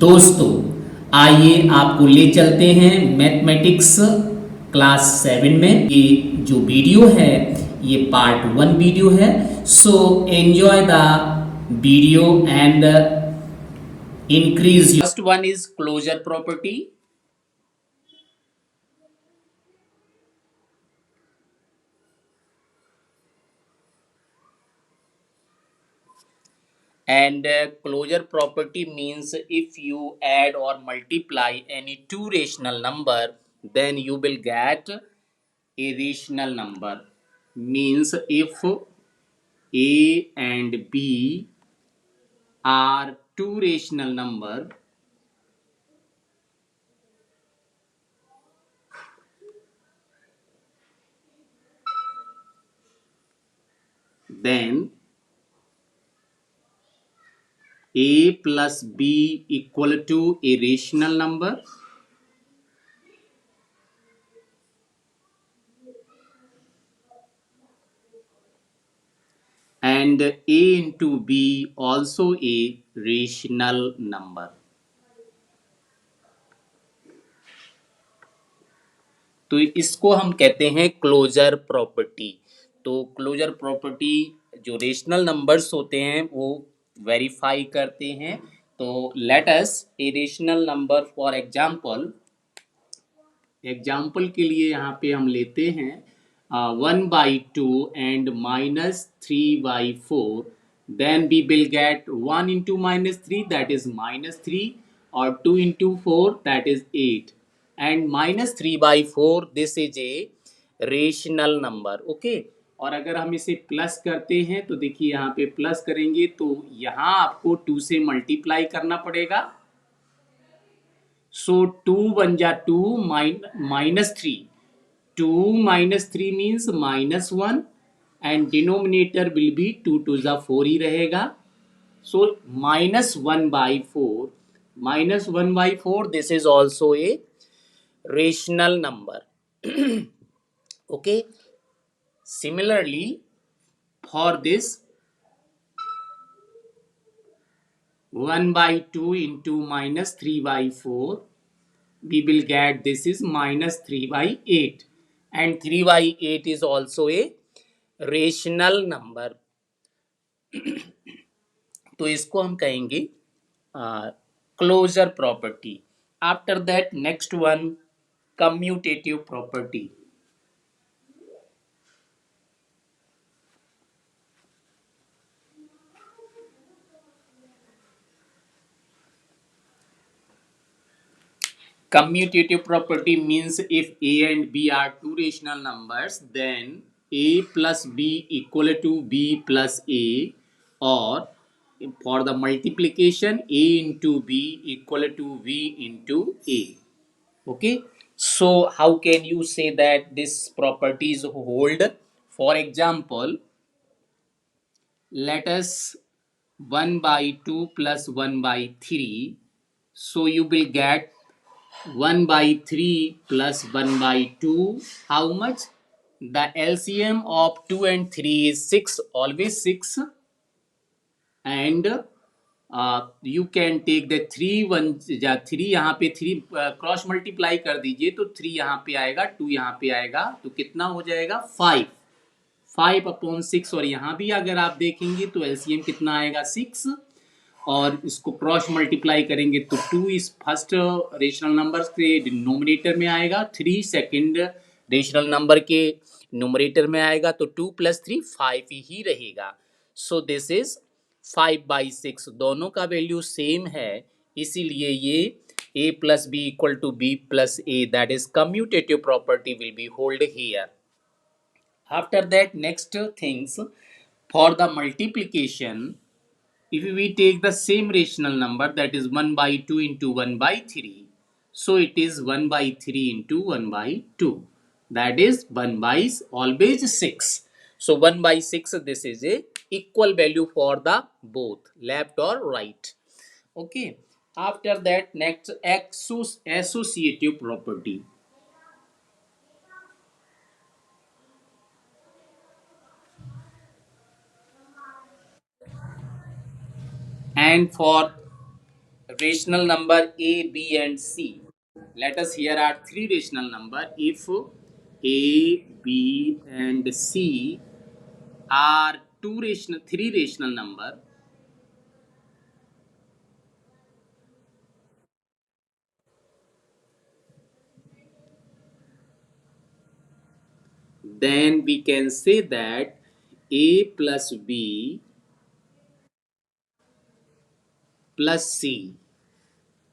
दोस्तों, आइए आपको ले चलते हैं मैथमेटिक्स क्लास 7 में। ये जो वीडियो है ये पार्ट 1 वीडियो है। So enjoy the video and increase. First one is closure property. And closure property means if you add or multiply any two rational number, then you will get a rational number. Means if A and B are two rational number, then A plus B equal to a rational number, and A into B also a rational number. तो इसको हम कहते हैं closure property. तो closure property जो rational numbers होते हैं वो वेरीफाई करते हैं। तो let us a rational number for example के लिए यहाँ पे हम लेते हैं 1/2 and -3/4, then we will get 1 into -3 that is -3, और 2 into 4 that is 8, and -3/4 this is a rational number. Okay, और अगर हम इसे प्लस करते हैं तो देखिए यहाँ पे प्लस करेंगे तो यहाँ आपको 2 से मल्टीप्लाई करना पड़ेगा। So 2 1 जा 2 -3. 2 -3 means -1, and denominator will be 2 2 जा 4 ही रहेगा। So -1/4, -1/4 this is also a rational number. Okay, similarly for this 1/2 into -3/4, we will get this is -3/8, and 3/8 is also a rational number. तो इसको हम कहेंगे closure property. After that next one commutative property. Commutative property means if A and B are two rational numbers, then A plus B equal to B plus A, or for the multiplication A into B equal to V into A. Okay, so how can you say that this properties hold? For example, let us 1/2 plus 1/3, so you will get 1/3 plus 1/2. How much? The LCM of 2 and 3 is 6, always 6, and you can take the 3 1 या 3 यहाँ पे 3 cross multiply कर दीजिए तो 3 यहाँ पे आएगा, 2 यहाँ पे आएगा, तो कितना हो जाएगा 5/6। और यहाँ भी अगर आप देखेंगे तो एलसीएम कितना आएगा 6, और इसको क्रॉस मल्टीप्लाई करेंगे तो 2 इस फर्स्ट रेशनल नंबर के डिनोमिनेटर में आएगा, 3 सेकंड रेशनल नंबर के न्यूमरेटर में आएगा, तो 2 + 3 5 ही रहेगा। So this is 5/6। दोनों का वैल्यू सेम है, इसीलिए ये a plus b equal to b plus a, that is commutative property will be hold here. After that, next things, for the multiplication, if we take the same rational number, that is 1/2 into 1/3, so it is 1/3 into 1/2, that is 1 by always 6. So 1/6, this is a equal value for the both left or right. Okay, after that next associative property. And for rational number a, b and c. Let us here are three rational number. If a, b and c are three rational number, then we can say that a plus b plus c,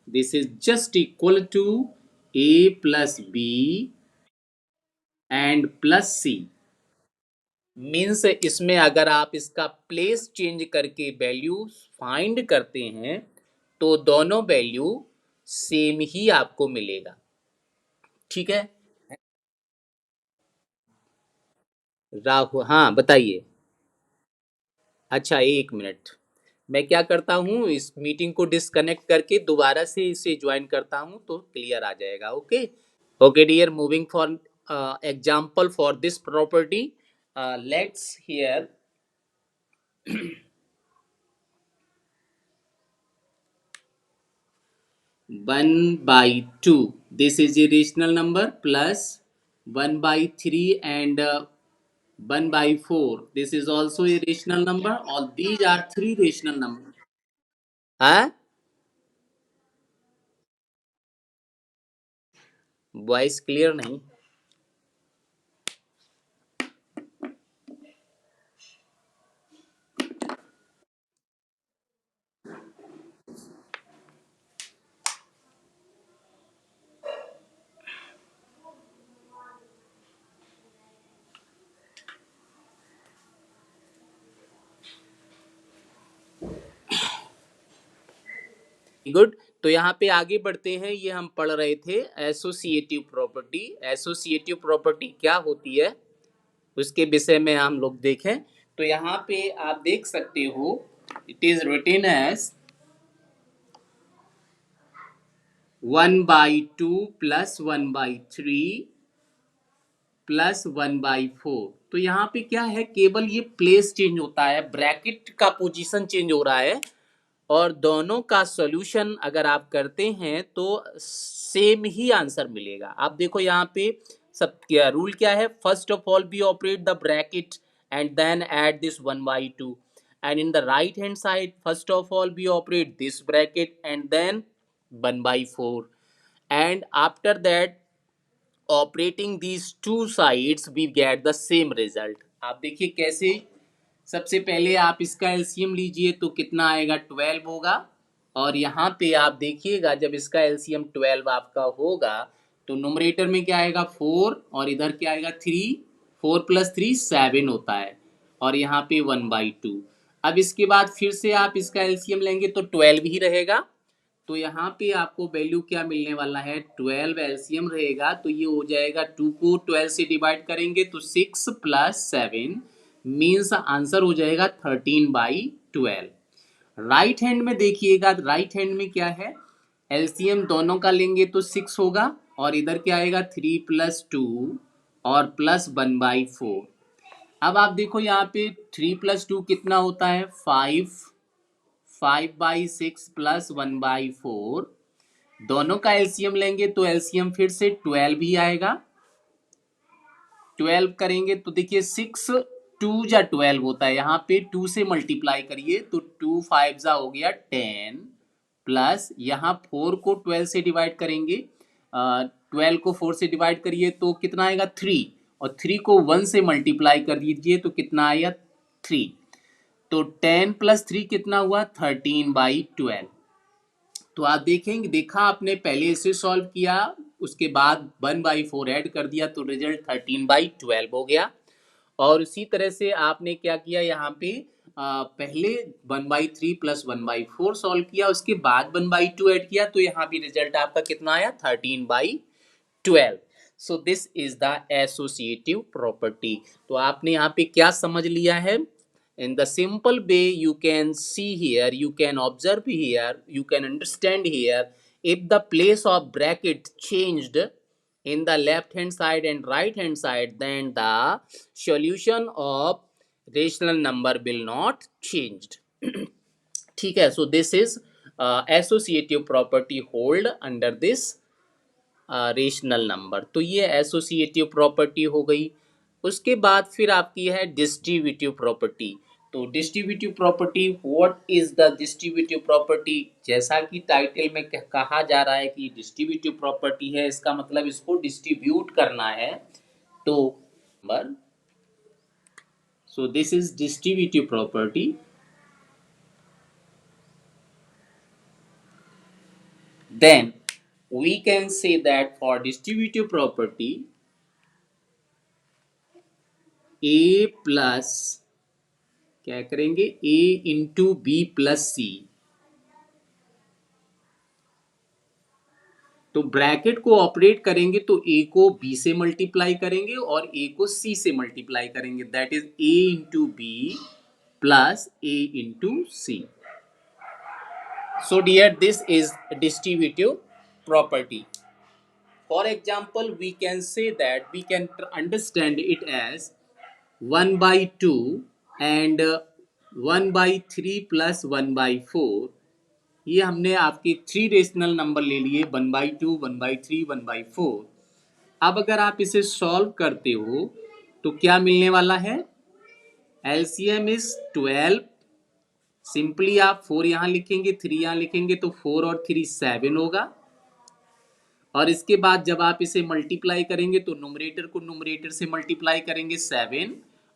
this is just equal to a plus b and plus c. Means इसमें अगर आप इसका place change करके value find करते हैं तो दोनों value same ही आपको मिलेगा। ठीक है राहुल, हाँ बताइए। अच्छा एक मिनट, मैं क्या करता हूँ, इस मीटिंग को डिस्कनेक्ट करके दोबारा से इसे ज्वाइन करता हूँ तो क्लियर आ जाएगा। Okay okay dear, moving for example for this property, let's here 1/2, this is a rational number, plus 1/3 and 1/4, this is also a rational number. All these are three rational numbers. हाँ, voice clear नहीं। Good, तो यहाँ पे आगे बढ़ते हैं। ये हम पढ़ रहे थे एसोसिएटिव प्रॉपर्टी। एसोसिएटिव प्रॉपर्टी क्या होती है उसके विषय में हम लोग देखें। तो यहाँ पे आप देख सकते हो, it is written as 1/2 plus 1/3 plus 1/4। तो यहाँ पे क्या है, केवल ये प्लेस चेंज होता है, ब्रैकेट का पोजीशन चेंज हो रहा है, और दोनों का सॉल्यूशन अगर आप करते हैं तो सेम ही आंसर मिलेगा। आप देखो यहाँ पे सब क्या रूल क्या है, first of all we operate the bracket and then add this 1/2, and in the right hand side first of all we operate this bracket and then 1/4, and after that operating these two sides we get the same result. आप देखिए कैसे, सबसे पहले आप इसका LCM लीजिए तो कितना आएगा, 12 होगा। और यहाँ पे आप देखिएगा जब इसका एलसीएम 12 आपका होगा तो नुमरेटर में क्या आएगा 4 और इधर क्या आएगा 3, 4 + 3 7 होता है, और यहाँ पे 1/2। अब इसके बाद फिर से आप इसका एलसीएम लेंगे तो 12 ही रहेगा, तो यहाँ पे आपको वैल्यू क्या मिलने वाला है, 12 एलसीएम रहेगा तो ये हो जाएगा, 2 को 12 से डिवाइड करेंगे तो 6 + 7 मीन्स आंसर हो जाएगा 13/12। राइट हैंड में देखिएगा, राइट हैंड में क्या है, एलसीएम दोनों का लेंगे तो 6 होगा, और इधर क्या आएगा 3 + 2 और प्लस 1/4। अब आप देखो यहाँ पे 3 + 2 कितना होता है, 5, 5/6 प्लस 1/4, दोनों का एलसीएम लेंगे तो एलसीएम फिर से 12 ही आएगा। 12 करेंगे तो देखिए 6 2 जा 12 होता है, यहाँ पे 2 से मल्टीप्लाई करिए तो 2 5 जा हो गया 10, प्लस यहाँ 4 को 12 से डिवाइड करेंगे, 12 को 4 से डिवाइड करिए तो कितना आएगा 3, और 3 को 1 से मल्टीप्लाई कर दीजिए तो कितना आएगा 3, तो 10 + 3 कितना हुआ 13/12। तो आप देखेंगे, देखा आपने पहले इसे सॉल्व किया उसके बाद 1/4 ऐड कर दिया तो रिजल्ट 13/12 हो गया। और इसी तरह से आपने क्या किया यहाँ पे, पहले 1/3 + 1/4 सॉल्व किया, उसके बाद 1/2 ऐड किया तो यहाँ भी रिजल्ट आपका कितना आया 13/12। So this is the associative property. तो आपने यहाँ पे क्या समझ लिया है, in the simple way you can see here, you can observe here, you can understand here, if the place of bracket changed in the left hand side and right hand side, then the solution of rational number will not changed। ठीक है, so this is associative property hold under this rational number. तो ये associative property हो गई। उसके बाद फिर आपकी है डिस्ट्रीब्यूटिव प्रॉपर्टी। तो distributive property, what is the distributive property? जैसा कि टाइटल में कहा जा रहा है कि डिस्ट्रीब्यूटिव प्रॉपर्टी है, इसका मतलब इसको डिस्ट्रीब्यूट करना है। तो number, so this is distributive property. Then we can say that for distributive property, a plus क्या करेंगे, a इंटू बी प्लस सी। तो ब्रैकेट को ऑपरेट करेंगे तो a को b से मल्टीप्लाई करेंगे और a को c से मल्टीप्लाई करेंगे, that is a into B plus a into C. So dear, this is distributive property. For example, we can say that we can understand it as 1 by 2 and 1 by 3 plus 1 by 4. ये हमने आपके three rational number ले लिए, 1 by 2, 1 by 3, 1 by 4. अब अगर आप इसे solve करते हो तो क्या मिलने वाला है? LCM is 12. सिंपली आप 4 यहाँ लिखेंगे, 3 यहाँ लिखेंगे तो 4 और 3 7 होगा। और इसके बाद जब आप इसे मल्टीप्लाई करेंगे तो नोमरेटर को नोमरेटर से मल्टीप्लाई करेंगे 7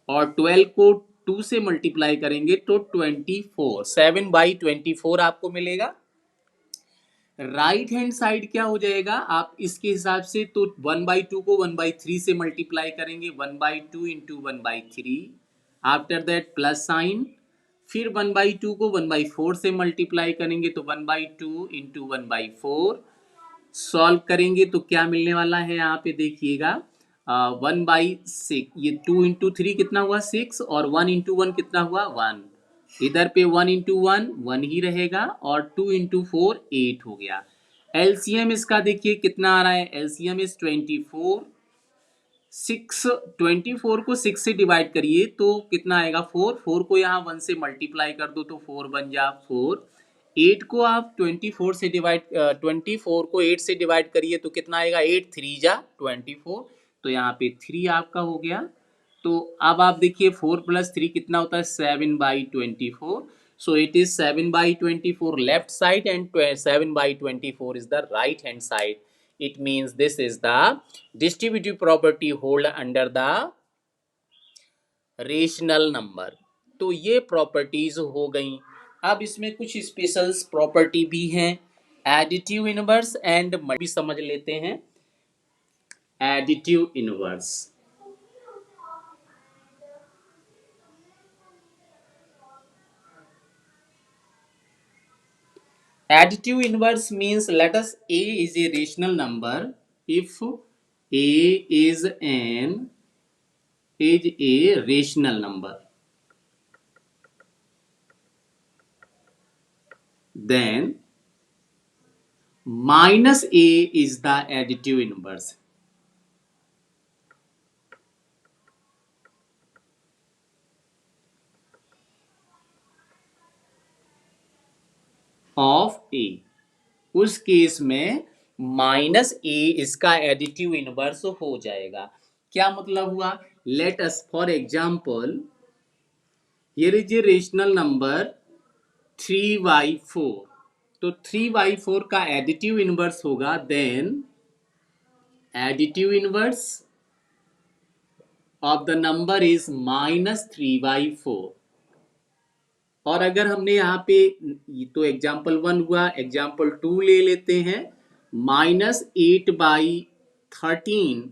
और 12 को 2 से मल्टीप्लाई करेंगे तो 24, 7 बाई 24 आपको मिलेगा। राइट हैंड साइड क्या हो जाएगा आप इसके हिसाब से, तो 1 बाई 2 को 1 बाई 3 से मल्टीप्लाई करेंगे, 1 by 2 into 1 by 3, after that plus sign, फिर 1 बाई 2 को 1 बाई 4 से मल्टीप्लाई करेंगे तो 1 बाई 2 इंटू 1 बाई 4, सॉल्व करेंगे तो क्या मिलने वाला है यहाँ पे देखिएगा, 1 बाई 6, ये 2 इंटू 3 कितना हुआ 6 और 1 इंटू 1 कितना हुआ 1, इधर पे 1 इंटू 1 1 ही रहेगा और 2 इंटू 4 8 हो गया। एलसीएम इसका देखिए कितना आ रहा है, एलसीएम इज 24, 6, 24 को 6 से डिवाइड करिए तो कितना आएगा 4, 4 को यहाँ 1 से मल्टीप्लाई कर दो तो 4 बन जा 4, 8 को आप 24 से डिवाइड 24 को 8 से डिवाइड करिए तो कितना आएगा 8 3 जा 24, तो यहाँ पे 3 आपका हो गया। तो अब आप देखिए 4 प्लस 3 कितना होता है 7 by 24, so it is 7 by 24 left side and 7 by 24 is the right hand side. It means this is the distributive property hold under the rational number. तो ये प्रॉपर्टीज हो गई। अब इसमें कुछ स्पेशल प्रॉपर्टी भी हैं, एडिटिव इनवर्स एंड भी समझ लेते हैं। Additive inverse, additive inverse means let us a is a rational number if a is a rational number, then minus a is the additive inverse of a। उस case में minus A इसका additive inverse हो जाएगा। क्या मतलब हुआ, let us for example here is a rational number 3/4, तो 3/4 का एडिटिव इनवर्स होगा, then additive inverse of the number is -3/4। और अगर हमने यहाँ पे, तो एग्जाम्पल 1 हुआ, एग्जाम्पल 2 ले लेते हैं, -8/13,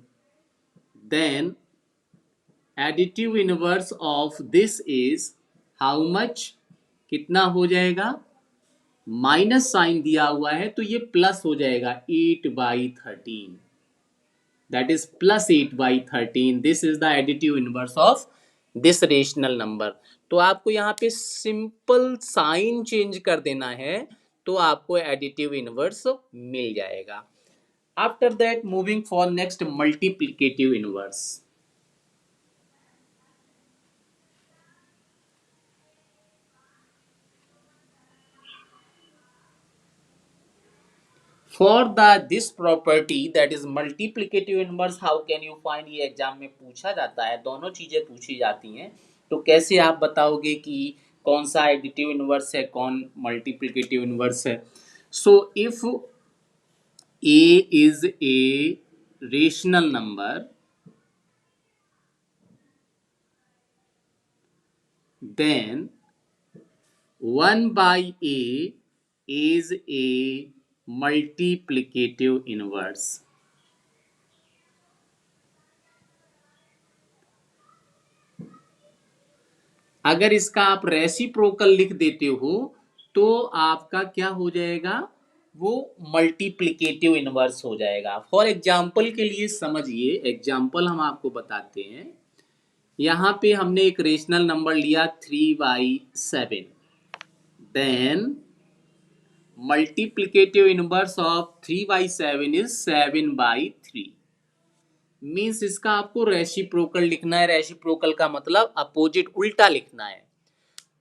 then additive inverse of this is how much, कितना हो जाएगा, माइनस साइन दिया हुआ है तो ये प्लस हो जाएगा 8/13, that is plus 8/13, this is the additive inverse of this rational number। तो आपको यहाँ पे सिंपल साइन चेंज कर देना है तो आपको एडिटिव इनवर्स मिल जाएगा। After that moving for next multiplicative inverse. For the this property that is multiplicative inverse how can you find, ये एग्जाम में पूछा जाता है, दोनों चीजें पूछी जाती हैं। तो कैसे आप बताओगे कि कौन सा एडिटिव इनवर्स है, कौन मल्टीप्लिकेटिव इनवर्स है? So if A is a rational number, then 1 by A is a multiplicative inverse. अगर इसका आप रेसिप्रोकल लिख देते हो तो आपका क्या हो जाएगा, वो मल्टीप्लिकेटिव इनवर्स हो जाएगा। फॉर एग्जाम्पल के लिए समझिए, एग्जाम्पल हम आपको बताते हैं। यहाँ पे हमने एक रेशनल नंबर लिया 3/7, then multiplicative inverse of 3/7 is 7/3। Means इसका आपको रेसिप्रोकल लिखना है। रेसिप्रोकल का मतलब अपोजिट, उल्टा लिखना है।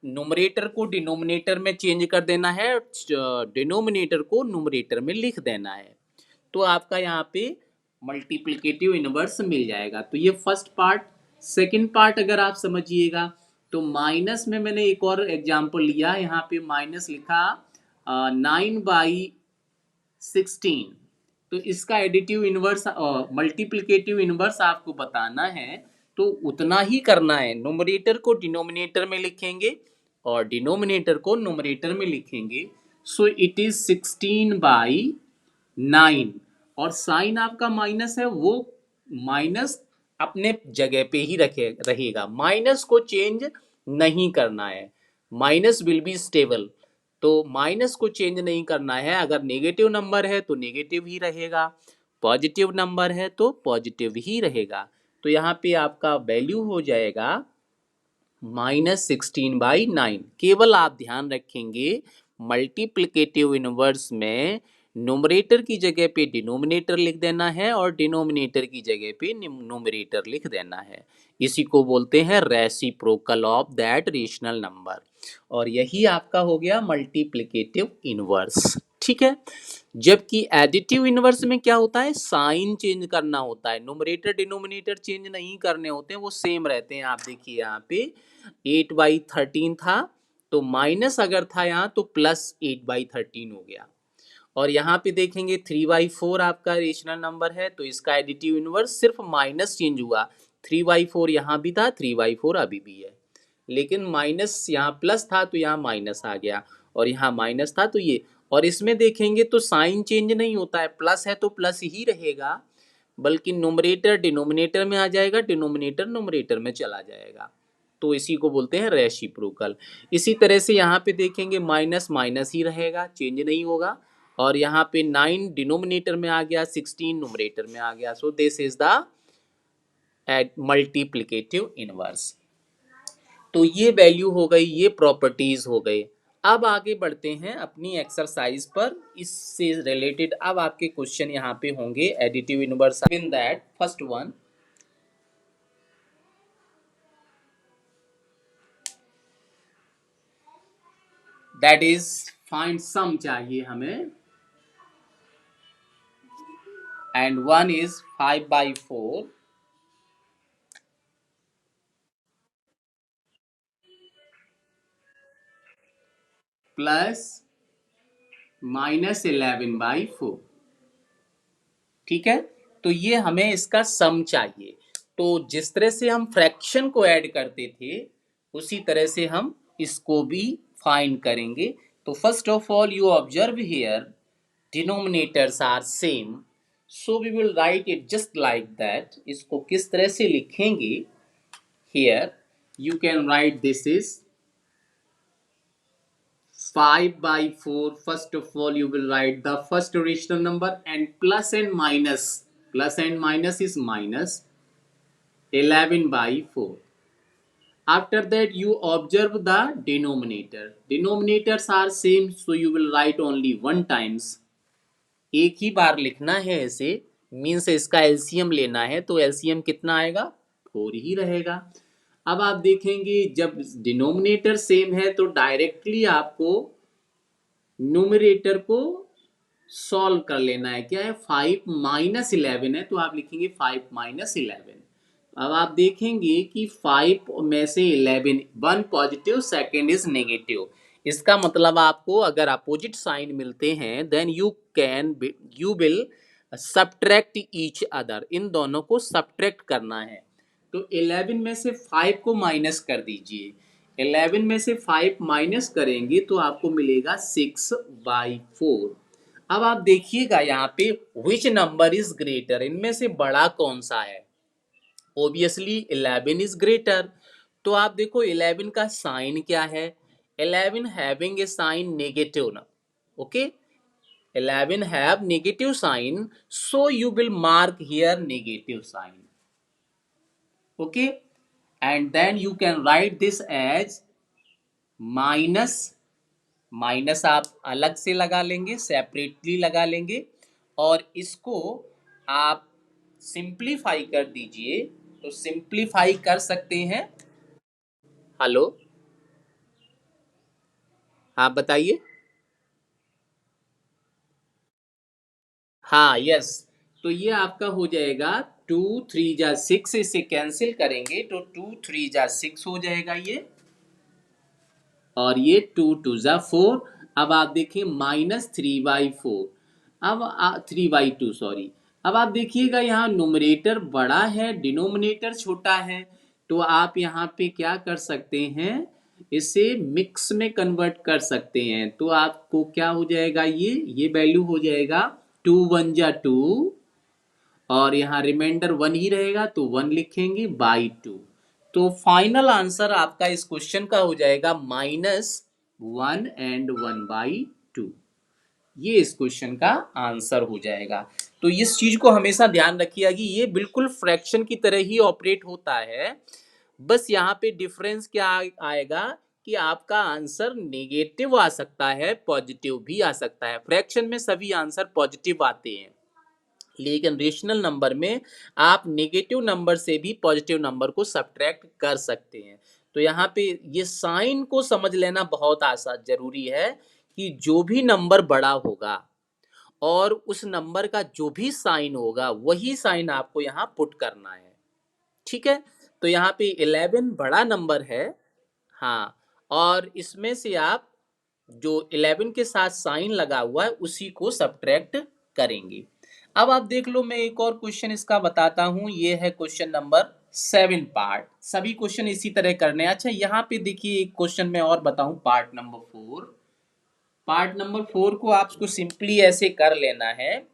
न्यूमरेटर को डिनोमिनेटर में चेंज कर देना है, डिनोमिनेटर को न्यूमरेटर में लिख देना है, तो आपका यहाँ पे मल्टीप्लिकेटिव इनवर्स मिल जाएगा। तो ये फर्स्ट पार्ट। सेकंड पार्ट अगर आप समझिएगा तो माइनस में मैंने एक और एग्जांपल लिया, यहाँ पे माइनस लिखा 9/16। तो इसका एडिटिव इनवर्स मल्टीप्लिकेटिव इनवर्स आपको बताना है तो उतना ही करना है, न्यूमरेटर को डिनोमिनेटर में लिखेंगे और डिनोमिनेटर को न्यूमरेटर में लिखेंगे। सो इट इज 16/9, और साइन आपका माइनस है, वो माइनस अपने जगह पे ही रहेगा, माइनस को चेंज नहीं करना है। माइनस विल बी स्टेबल, तो माइनस को चेंज नहीं करना है। अगर नेगेटिव नंबर है तो नेगेटिव ही रहेगा, पॉजिटिव नंबर है तो पॉजिटिव ही रहेगा। तो यहाँ पे आपका वैल्यू हो जाएगा -16/9। केवल आप ध्यान रखेंगे मल्टीप्लिकेटिव इनवर्स में न्यूमरेटर की जगह पे डिनोमिनेटर लिख देना है और डिनोमिनेटर की जगह पे न्यूमरेटर लिख देना है। इसी को बोलते हैं reciprocal of that rational number, और यही आपका हो गया मल्टीप्लिकेटिव इनवर्स। ठीक है। जबकि एडिटिव इनवर्स में क्या होता है, साइन चेंज करना होता है, न्यूमरेटर डिनोमिनेटर चेंज नहीं करने होते हैं, वो सेम रहते हैं। आप देखिए यहाँ पे 8/13 था, तो माइनस अगर था यहाँ तो प्लस 8/13 हो गया। और यहाँ पे देखेंगे 3/4 आपका रेशनल नंबर है, तो इसका एडिटिव इनवर्स सिर्फ माइनस चेंज हुआ। 3/4 यहाँ भी था, 3/4 अभी भी है, लेकिन माइनस यहाँ प्लस था तो यहाँ माइनस आ गया, और यहाँ माइनस था तो ये। और इसमें देखेंगे तो साइन चेंज नहीं होता है, प्लस है तो प्लस ही रहेगा, बल्कि न्यूमरेटर डिनोमिनेटर में आ जाएगा, डिनोमिनेटर न्यूमरेटर में चला जाएगा। तो इसी को बोलते हैं रेसिप्रोकल। इसी तरह से यहाँ पे देखेंगे माइनस माइनस ही रहेगा, चेंज नहीं होगा, और यहाँ पे 9 डिनोमिनेटर में आ गया, 16 न्यूमरेटर में आ गया। So this is the multiplicative inverse. तो ये वैल्यू हो गई, ये प्रॉपर्टीज हो गई। अब आगे बढ़ते हैं अपनी एक्सरसाइज पर, इससे रिलेटेड अब आपके क्वेश्चन यहाँ पे होंगे additive inverse. In that first one, that is find sum चाहिए हमें, एंड वन इज 5/4 प्लस -11/4। ठीक है। तो ये हमें इसका सम चाहिए। तो जिस तरह से हम फ्रैक्शन को ऐड करते थे उसी तरह से हम इसको भी फाइंड करेंगे। तो first of all you observe here denominators are same, so we will write it just like that. इसको किस तरह से लिखेंगे, here you can write this is 5/4। First of all you will write the first rational number and plus and minus, plus and minus is minus 11/4. After that you observe the denominator, denominators are same, so you will write only one times, एक ही बार लिखना है ऐसे, means इसका LCM लेना है, तो LCM कितना आएगा, 4 ही रहेगा। अब आप देखेंगे जब डिनोमिनेटर सेम है तो डायरेक्टली आपको न्यूमरेटर को सॉल्व कर लेना है। क्या है, 5 - 11 है, तो आप लिखेंगे 5 - 11। अब आप देखेंगे कि 5 में से 11, one positive second is negative. इसका मतलब आपको अगर अपोजिट साइन मिलते हैं then you will subtract each other, इन दोनों को सब्ट्रैक्ट करना है। तो 11 में से 5 को माइनस कर दीजिए। 11 में से 5 माइनस करेंगे तो आपको मिलेगा 6/4। अब आप देखिएगा यहाँ पे विच नंबर इज ग्रेटर, इनमें से बड़ा कौन सा है। Obviously 11 is greater. तो आप देखो 11 का साइन क्या है, 11 हैविंग ए साइन नेगेटिव ना, okay. 11 have negative sign, so you will mark here negative sign, okay, and then you can write this as minus। Minus आप अलग से लगा लेंगे, सेपरेटली लगा लेंगे, और इसको आप सिंप्लीफाई कर दीजिए। तो सिंप्लीफाई कर सकते हैं। हेलो, हाँ बताइए। हाँ यस, तो ये आपका हो जाएगा 2 3 जा 6, इसे कैंसिल करेंगे तो 2 3 जा 6 हो जाएगा ये, और ये 2 2 जा 4। अब आप देखिए -3/4, अब 3/2 सॉरी। अब आप देखिएगा यहाँ न्यूमरेटर बड़ा है, डिनोमिनेटर छोटा है, तो आप यहाँ पे क्या कर सकते हैं, इसे मिक्स में कन्वर्ट कर सकते हैं। तो आपको क्या हो जाएगा, ये वैल्यू हो जाएगा 2 1 जा 2, और यहाँ रिमाइंडर 1 ही रहेगा तो 1 लिखेंगे बाई 2। तो फाइनल आंसर आपका इस क्वेश्चन का हो जाएगा -1 and 1/2। ये इस क्वेश्चन का आंसर हो जाएगा। तो इस चीज को हमेशा ध्यान रखिएगा कि ये बिल्कुल फ्रैक्शन की तरह ही ऑपरेट होता है। बस यहाँ पे डिफरेंस क्या आएगा कि आपका आंसर नेगेटिव आ सकता है, पॉजिटिव भी आ सकता है। फ्रैक्शन में सभी आंसर पॉजिटिव आते हैं, लेकिन रेशनल नंबर में आप नेगेटिव नंबर से भी पॉजिटिव नंबर को सब्ट्रैक्ट कर सकते हैं। तो यहाँ पे ये साइन को समझ लेना बहुत आसान जरूरी है कि जो भी नंबर बड़ा होगा और उस नंबर का जो भी साइन होगा वही साइन आपको यहाँ पुट करना है, ठीक है। तो यहाँ पे 11 बड़ा नंबर है, हाँ, और इसमें से आप जो 11 के साथ साइन लगा हुआ है उसी को सब्ट्रैक्ट करेंगे। अब आप देख लो, मैं एक और क्वेश्चन इसका बताता हूं। ये है क्वेश्चन नंबर 7 पार्ट। सभी क्वेश्चन इसी तरह करने हैं। अच्छा यहाँ पे देखिए एक क्वेश्चन मैं और बताऊं, पार्ट नंबर 4। पार्ट नंबर 4 को आपको सिंपली ऐसे कर लेना है,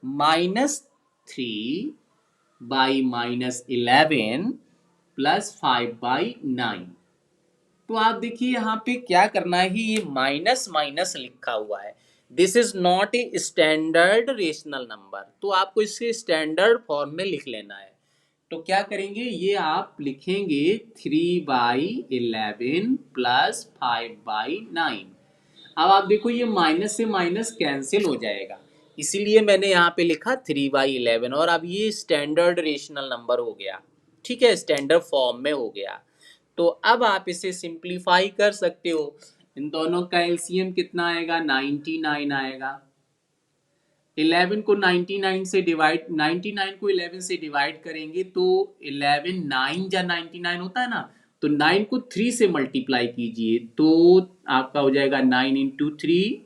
-3/-11 +5/9। तो आप देखिए यहाँ पे क्या करना है, ये माइनस माइनस लिखा हुआ है, this is not a standard rational number, तो आपको इसे स्टैंडर्ड फॉर्म में लिख लेना है। तो क्या करेंगे, ये आप लिखेंगे 3/11 +5/9। अब आप देखो ये माइनस से माइनस कैंसिल हो जाएगा, इसीलिए मैंने यहाँ पे लिखा 3/11, और अब ये स्टैंडर्ड रेशनल नंबर हो गया, ठीक है, स्टैंडर्ड फॉर्म में हो गया। तो अब आप इसे सिंप्लीफाई कर सकते हो। इन दोनों का एलसीएम कितना आएगा, 99 आएगा। 11 को 99 से डिवाइड, 99 को 11 से डिवाइड करेंगे तो 11 9 जा 99 होता है ना, तो 9 को 3 से मल्टीप्लाई कीजिए तो आपका हो जाएगा 9 × 3,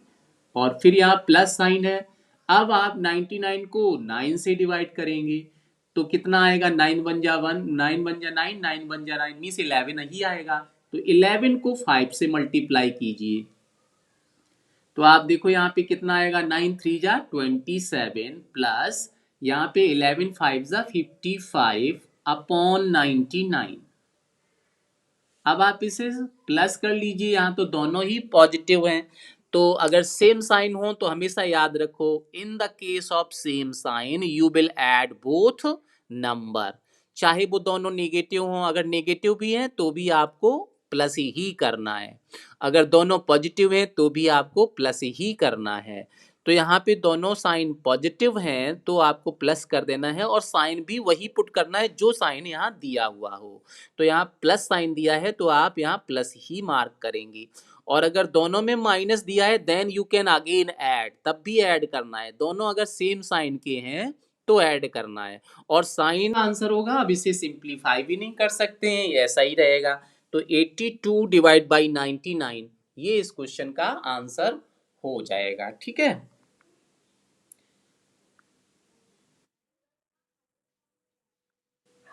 और फिर यहाँ प्लस साइन है। अब आप 99 को 9 से डिवाइड करेंगे तो कितना आएगा, 9 1 जा 1, 9 1 जा 9, 9 1 जा 9 मीन्स 11 ही आएगा। तो 11 को 5 से मल्टीप्लाई कीजिए तो आप देखो यहाँ पे कितना आएगा, 9 3 जा 27 प्लस यहाँ पे 11 5 जा 55 अपॉन 99। अब आप इसे प्लस कर लीजिए, यहाँ तो दोनों ही पॉजिटिव हैं, तो अगर सेम साइन हो तो हमेशा याद रखो, in the case of same sign you will add both number, चाहे वो दोनों नेगेटिव हों, अगर नेगेटिव भी हैं तो भी आपको प्लस ही करना है, अगर दोनों पॉजिटिव हैं तो भी आपको प्लस ही करना है। तो यहाँ पे दोनों साइन पॉजिटिव हैं तो आपको प्लस कर देना है, और साइन भी वही पुट करना है जो साइन यहाँ दिया हुआ हो। तो यहाँ प्लस साइन दिया है तो आप यहाँ प्लस ही मार्क करेंगे, और अगर दोनों में माइनस दिया है then you can again add, तब भी ऐड करना है। दोनों अगर सेम साइन के हैं तो ऐड करना है। और साइन आंसर होगा, अब इसे सिंप्लीफाई भी नहीं कर सकते हैं, ये ऐसा ही रहेगा। तो 82 डिवाइड बाई 99 ये इस क्वेश्चन का आंसर हो जाएगा। ठीक है,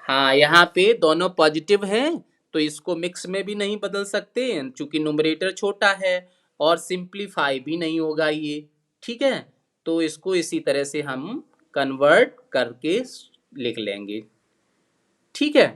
हाँ यहाँ पे दोनों पॉजिटिव हैं तो इसको मिक्स में भी नहीं बदल सकते क्योंकि न्यूमरेटर छोटा है, और सिंप्लीफाई भी नहीं होगा ये। ठीक है, तो इसको इसी तरह से हम कन्वर्ट करके लिख लेंगे। ठीक है,